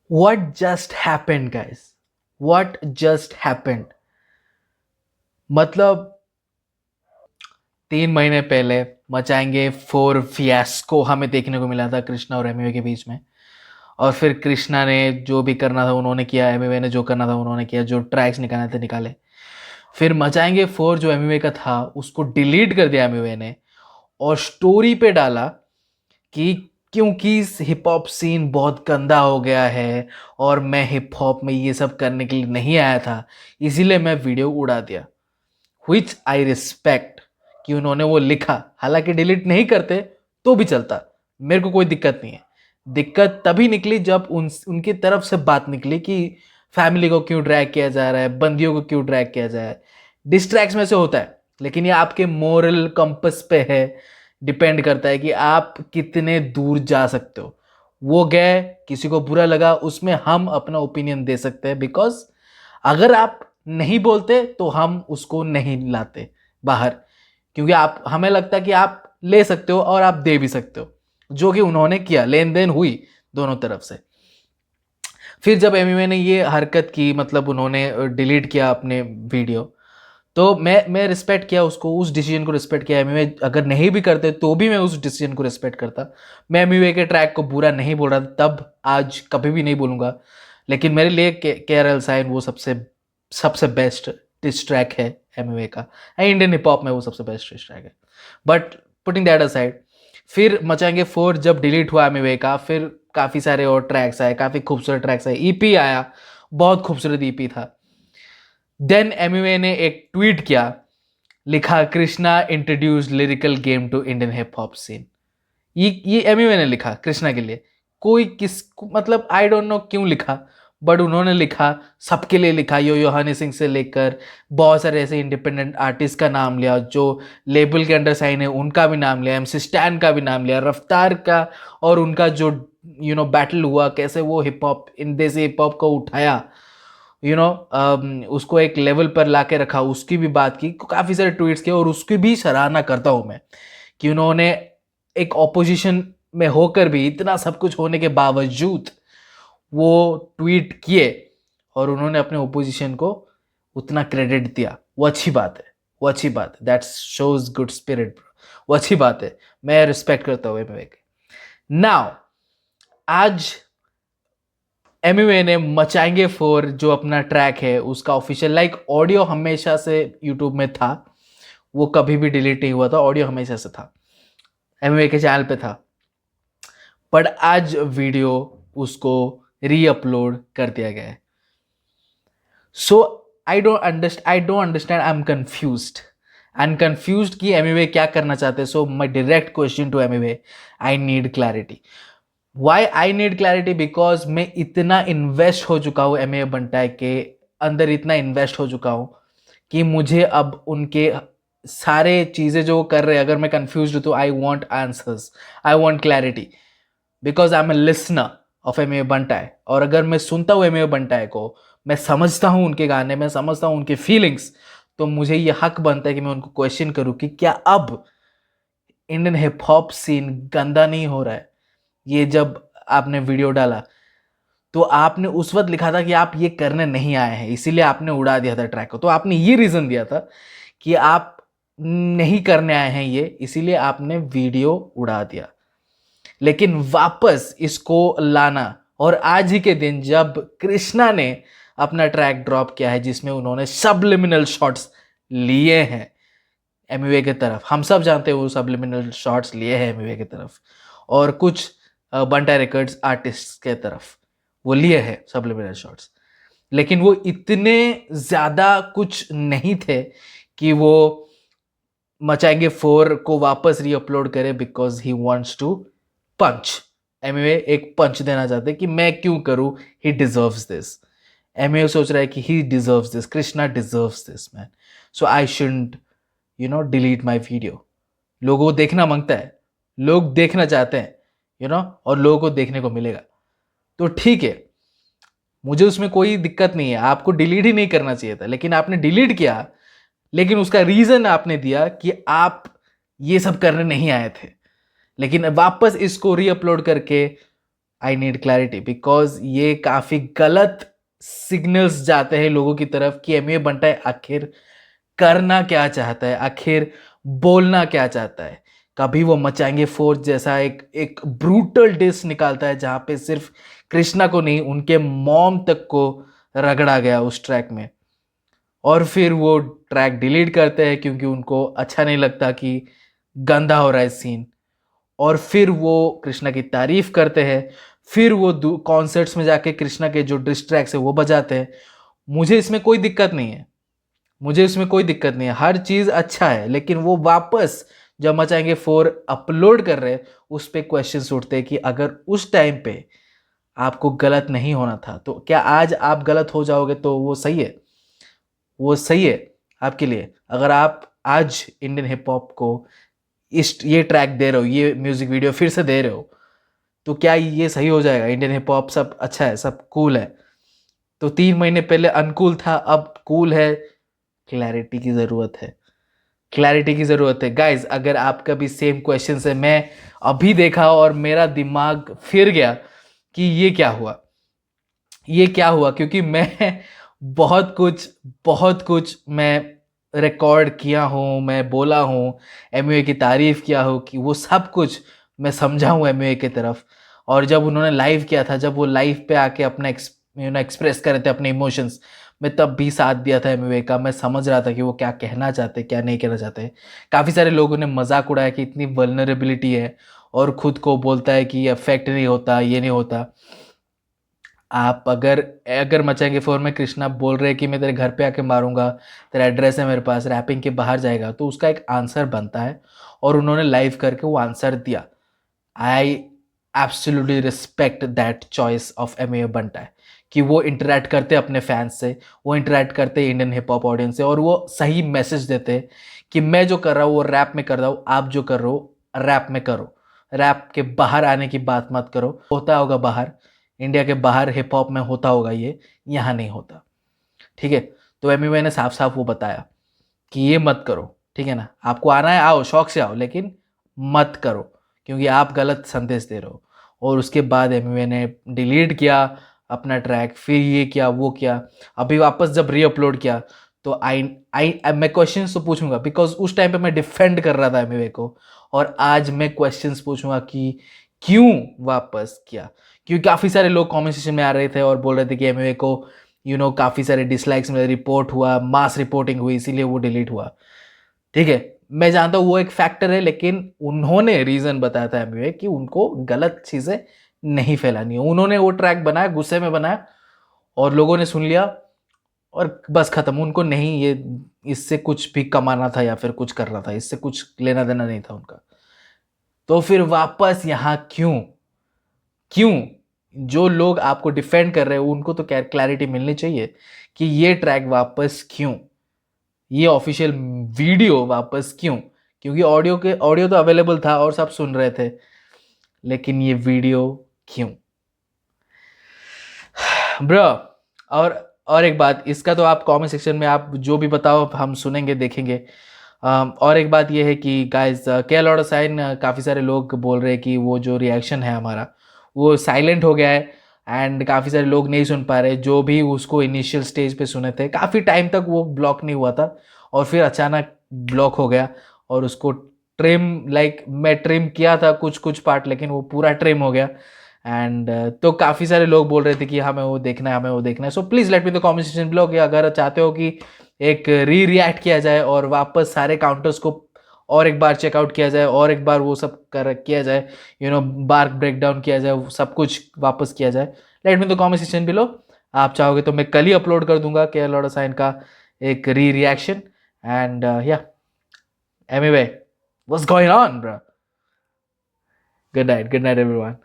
What just happened, guys? What just happened? मतलब 3 महीने पहले मचाएंगे फोर फियास्को हमें देखने को मिला था कृष्णा और एमिवे के बीच में। और फिर कृष्णा ने जो भी करना था उन्होंने किया, एमिवे ने जो करना था उन्होंने किया, जो ट्रैक्स निकालने थे निकाले। फिर मचाएंगे फोर जो एमिवे का था उसको डिलीट कर दिया एमिवे ने और स्टोरी पे डाला कि क्योंकि हिप हॉप सीन बहुत गंदा हो गया है और मैं हिप हॉप में ये सब करने के लिए नहीं आया था, इसीलिए मैं वीडियो उड़ा दिया। विच आई रिस्पेक्ट कि उन्होंने वो लिखा, हालांकि डिलीट नहीं करते तो भी चलता, मेरे को कोई दिक्कत नहीं है। दिक्कत तभी निकली जब उनकी तरफ से बात निकली कि फैमिली को क्यों ड्रैग किया जा रहा है, बंदियों को क्यों ड्रैग किया जा रहा है। डिस्ट्रैक्ट्स में से होता है, लेकिन ये आपके मोरल कंपस पे है, डिपेंड करता है कि आप कितने दूर जा सकते हो। वो गए, किसी को बुरा लगा, उसमें हम अपना ओपिनियन दे सकते हैं, बिकॉज अगर आप नहीं बोलते तो हम उसको नहीं लाते बाहर, क्योंकि आप, हमें लगता है कि आप ले सकते हो और आप दे भी सकते हो, जो कि उन्होंने किया, लेन देन हुई दोनों तरफ से। फिर जब एमिवे ने ये हरकत की, मतलब उन्होंने डिलीट किया अपने वीडियो, तो मैं रिस्पेक्ट किया उसको, उस डिसीजन को रिस्पेक्ट किया। एमिवे अगर नहीं भी करते तो भी मैं उस डिसीजन को रिस्पेक्ट करता। मैं एमिवे के ट्रैक को बुरा नहीं बोल रहा था तब, आज कभी भी नहीं बोलूँगा। लेकिन मेरे लिए केरल साइन वो सबसे सबसे बेस्ट डिस ट्रैक है एमिवे का, इंडियन हिप हॉप में वो सबसे बेस्ट डिस ट्रैक है। बट पुटिंग दैट असाइड, फिर मचाएंगे फोर जब डिलीट हुआ एमिवे का, फिर काफ़ी सारे और ट्रैक्स आए, काफ़ी खूबसूरत ट्रैक्स आए, ईपी आया, बहुत खूबसूरत ईपी था। देन एमिवे ने एक ट्वीट किया, लिखा Krishna introduce lyrical game to Indian hip hop scene. ये एमिवे ने लिखा कृष्णा के लिए। कोई किस, मतलब आई डोंट नो क्यों लिखा, बट उन्होंने लिखा, सबके लिए लिखा, यो हनी सिंह से लेकर बहुत सारे ऐसे इंडिपेंडेंट आर्टिस्ट का नाम लिया, जो लेबल के अंडर साइन है उनका भी नाम लिया, एमसी स्टैन का भी नाम लिया, रफ्तार का, और उनका जो बैटल हुआ, कैसे वो हिप हॉप, इन देसी हिप हॉप को उठाया, उसको एक लेवल पर लाके रखा, उसकी भी बात की, काफ़ी सारे ट्वीट्स किए। और उसकी भी सराहना करता हूँ मैं कि उन्होंने एक ऑपोजिशन में होकर भी, इतना सब कुछ होने के बावजूद वो ट्वीट किए और उन्होंने अपने ओपोजिशन को उतना क्रेडिट दिया। वो अच्छी बात है, वो अच्छी बात है, दैट शोज गुड स्पिरिट, वो अच्छी बात है, मैं रिस्पेक्ट करता हूँ एमिवे के। नाउ आज एमिवे ने मचाएंगे फोर जो अपना ट्रैक है उसका ऑफिशियल, लाइक ऑडियो हमेशा से यूट्यूब में था, वो कभी भी डिलीट नहीं हुआ था, ऑडियो हमेशा से था, एमिवे के चैनल पे था। पर आज वीडियो उसको री अपलोड कर दिया गया है। So I don't understand, I am confused कि एमिवे क्या करना चाहते हैं। So my direct question to Emiway, I need clarity. Why I need clarity? Because मैं इतना इन्वेस्ट हो चुका हूँ एमिवे बंटाई के अंदर, इतना इन्वेस्ट हो चुका हूँ कि मुझे अब उनके सारे चीज़ें जो वो कर रहे हैं, अगर मैं कंफ्यूज हूँ तो I want answers, I want clarity, because I am a listener of Emiway Bantai. और अगर मैं सुनता हूँ एमिवे बंटाई को, मैं समझता हूँ उनके गाने, मैं समझता हूँ उनके फीलिंग्स, तो मुझे ये हक बनता है कि मैं उनको क्वेश्चन करूँ कि क्या अब इंडियन हिप हॉप सीन गंदा नहीं हो रहा है। ये जब आपने वीडियो डाला तो आपने उस वक्त लिखा था कि आप ये करने नहीं आए हैं, इसीलिए आपने उड़ा दिया था ट्रैक को, तो आपने ये रीज़न दिया था कि आप नहीं करने आए हैं ये, इसीलिए आपने वीडियो उड़ा दिया। लेकिन वापस इसको लाना, और आज ही के दिन जब कृष्णा ने अपना ट्रैक ड्रॉप किया है जिसमें उन्होंने सबलिमिनल शॉट्स लिए हैं एमिवे की तरफ, हम सब जानते हैं वो सबलिमिनल शॉट्स लिए हैं एमिवे की तरफ, और कुछ बंटा रिकॉर्ड्स आर्टिस्ट के तरफ वो लिए हैं सबलिमिनल शॉट्स, लेकिन वो इतने ज़्यादा कुछ नहीं थे कि वो मचाएंगे फोर को वापस रीअपलोड करे, बिकॉज ही वांट्स टू पंच। एमिवे एक पंच देना चाहते कि मैं क्यों करूं, ही डिजर्व्स दिस। एमिवे सोच रहा है कि ही deserves this, Krishna deserves this man, so I shouldn't delete my video. लोगों को देखना मांगता है, लोग देखना चाहते हैं, और लोगों को देखने को मिलेगा, तो ठीक है, मुझे उसमें कोई दिक्कत नहीं है। आपको डिलीट ही नहीं करना चाहिए था, लेकिन आपने डिलीट किया, लेकिन उसका रीजन आपने दिया कि आप ये सब करने नहीं आए थे। लेकिन वापस इसको रीअपलोड करके आई नीड क्लैरिटी, बिकॉज ये काफी गलत सिग्नल्स जाते हैं लोगों की तरफ कि एमवे बंटा आखिर करना क्या चाहता है, आखिर बोलना क्या चाहता है। कभी वो मचाएंगे फोर्स जैसा एक एक ब्रूटल डिस निकालता है जहां पे सिर्फ कृष्णा को नहीं, उनके मॉम तक को रगड़ा गया उस ट्रैक में, और फिर वो ट्रैक डिलीट करते हैं क्योंकि उनको अच्छा नहीं लगता कि गंदा हो रहा है सीन। और फिर वो कृष्णा की तारीफ करते हैं, फिर वो कॉन्सर्ट्स में जाके कृष्णा के जो डिस ट्रैक्स है वो बजाते हैं। मुझे इसमें कोई दिक्कत नहीं है, मुझे इसमें कोई दिक्कत नहीं है, हर चीज अच्छा है। लेकिन वो वापस जब मचाएंगे 4 अपलोड कर रहे हैं, उस पे क्वेश्चन उठते हैं कि अगर उस टाइम पे आपको गलत नहीं होना था तो क्या आज आप गलत हो जाओगे? तो वो सही है, वो सही है आपके लिए? अगर आप आज इंडियन हिप हॉप को इस ये ट्रैक दे रहे हो, ये म्यूजिक वीडियो फिर से दे रहे हो, तो क्या ये सही हो जाएगा? इंडियन हिप हॉप सब अच्छा है, सब कूल है। तो 3 महीने पहले अनकूल था, अब कूल है। क्लैरिटी की जरूरत है, क्लैरिटी की जरूरत है गाइज। अगर आपका भी सेम क्वेश्चन है, मैं अभी देखा और मेरा दिमाग फिर गया कि ये क्या हुआ, ये क्या हुआ, क्योंकि मैं बहुत कुछ मैं रिकॉर्ड किया हूँ, मैं बोला हूँ, एमयूए की तारीफ किया हूँ, कि वो सब कुछ मैं समझा हूँ एमयूए की तरफ। और जब उन्होंने लाइव किया था, जब वो लाइव पे आके अपना एक्सप्रेस कर रहे थे अपने इमोशंस, मैं तब भी साथ दिया था एमयूए का। मैं समझ रहा था कि वो क्या कहना चाहते, क्या नहीं कहना चाहते। काफ़ी सारे लोगों ने मजाक उड़ाया कि इतनी वल्नरेबिलिटी है और खुद को बोलता है कि अफेक्ट नहीं होता, ये नहीं होता। आप अगर अगर मचाएंगे फोर में कृष्णा बोल रहे हैं कि मैं तेरे घर पे आके मारूंगा, तेरा एड्रेस है मेरे पास, रैपिंग के बाहर जाएगा, तो उसका एक आंसर बनता है। और उन्होंने लाइव करके वो आंसर दिया। I absolutely respect that choice of Emiway Bantai है कि वो इंटरेक्ट करते अपने फैंस से, वो इंटरेक्ट करते इंडियन हिप हॉप ऑडियंस से, और वो सही मैसेज देते कि मैं जो कर रहा हूँ वो रैप में कर रहा हूँ, आप जो कर रहे हो रैप में करो, रैप के बाहर आने की बात मत करो। होता होगा बाहर, इंडिया के बाहर हिप हॉप में होता होगा, ये यहाँ नहीं होता। ठीक है, तो एमवे ने साफ साफ वो बताया कि ये मत करो, ठीक है ना? आपको आना है आओ, शौक से आओ, लेकिन मत करो, क्योंकि आप गलत संदेश दे रहे हो। और उसके बाद एमवे ने डिलीट किया अपना ट्रैक, फिर ये किया वो किया। अभी वापस जब री अपलोड किया तो आई आई मैं क्वेश्चन तो पूछूंगा, बिकॉज उस टाइम पे मैं डिफेंड कर रहा था एमवे को, और आज मैं क्वेश्चन पूछूंगा कि क्यों वापस किया। क्योंकि काफ़ी सारे लोग कॉमेंट सेक्शन में आ रहे थे और बोल रहे थे कि एमवे को काफ़ी सारे डिसलाइक्स में रिपोर्ट हुआ, मास रिपोर्टिंग हुई, इसीलिए वो डिलीट हुआ। ठीक है, मैं जानता हूँ वो एक फैक्टर है, लेकिन उन्होंने रीजन बताया था एमवे कि उनको गलत चीजें नहीं फैलानी है। उन्होंने वो ट्रैक बनाया, गुस्से में बनाया, और लोगों ने सुन लिया और बस खत्म। उनको नहीं ये इससे कुछ भी कमाना था या फिर कुछ करना था, इससे कुछ लेना देना नहीं था उनका। तो फिर वापस यहाँ क्यों? क्यों? जो लोग आपको डिफेंड कर रहे हो उनको तो क्लैरिटी मिलनी चाहिए कि ये ट्रैक वापस क्यों, ये ऑफिशियल वीडियो वापस क्यों? क्योंकि ऑडियो तो अवेलेबल था और सब सुन रहे थे, लेकिन ये वीडियो क्यों? ब्रो, और एक बात, इसका तो आप कमेंट सेक्शन में आप जो भी बताओ हम सुनेंगे, देखेंगे। और एक बात ये है कि गाइस, के लॉर्ड साइन, काफ़ी सारे लोग बोल रहे हैं कि वो जो रिएक्शन है हमारा वो साइलेंट हो गया है, एंड काफ़ी सारे लोग नहीं सुन पा रहे। जो भी उसको इनिशियल स्टेज पे सुने थे, काफ़ी टाइम तक वो ब्लॉक नहीं हुआ था, और फिर अचानक ब्लॉक हो गया। और उसको मैं ट्रिम किया था कुछ कुछ पार्ट, लेकिन वो पूरा ट्रिम हो गया। एंड तो काफ़ी सारे लोग बोल रहे थे कि हमें वो देखना है, हमें वो देखना है। So please let me the comment section below कि अगर चाहते हो कि एक रिएक्ट किया जाए और वापस सारे काउंटर्स को और एक बार चेकआउट किया जाए, और एक बार वो सब कर किया जाए, बार ब्रेक डाउन किया जाए, सब कुछ वापस किया जाए, let me the comment section below. आप चाहोगे तो मैं कल ही अपलोड कर दूंगा के लॉर्ड साइन का एक रिएक्शन। एंड या anyway, what's going on bro? Good night everyone.